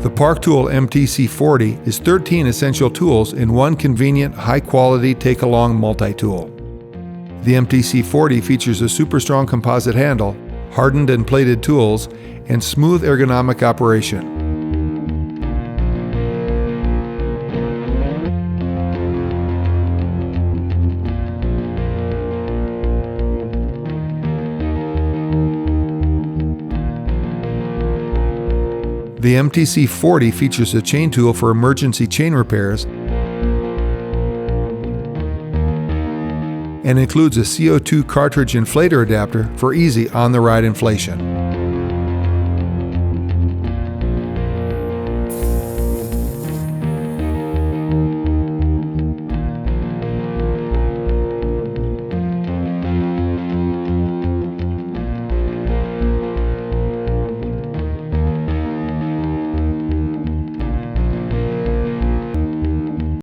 The Park Tool MTC-40 is 13 essential tools in one convenient, high-quality take-along multi-tool. The MTC-40 features a super strong composite handle, hardened and plated tools, and smooth ergonomic operation. The MTC-40 features a chain tool for emergency chain repairs and includes a CO2 cartridge inflator adapter for easy on-the-ride inflation.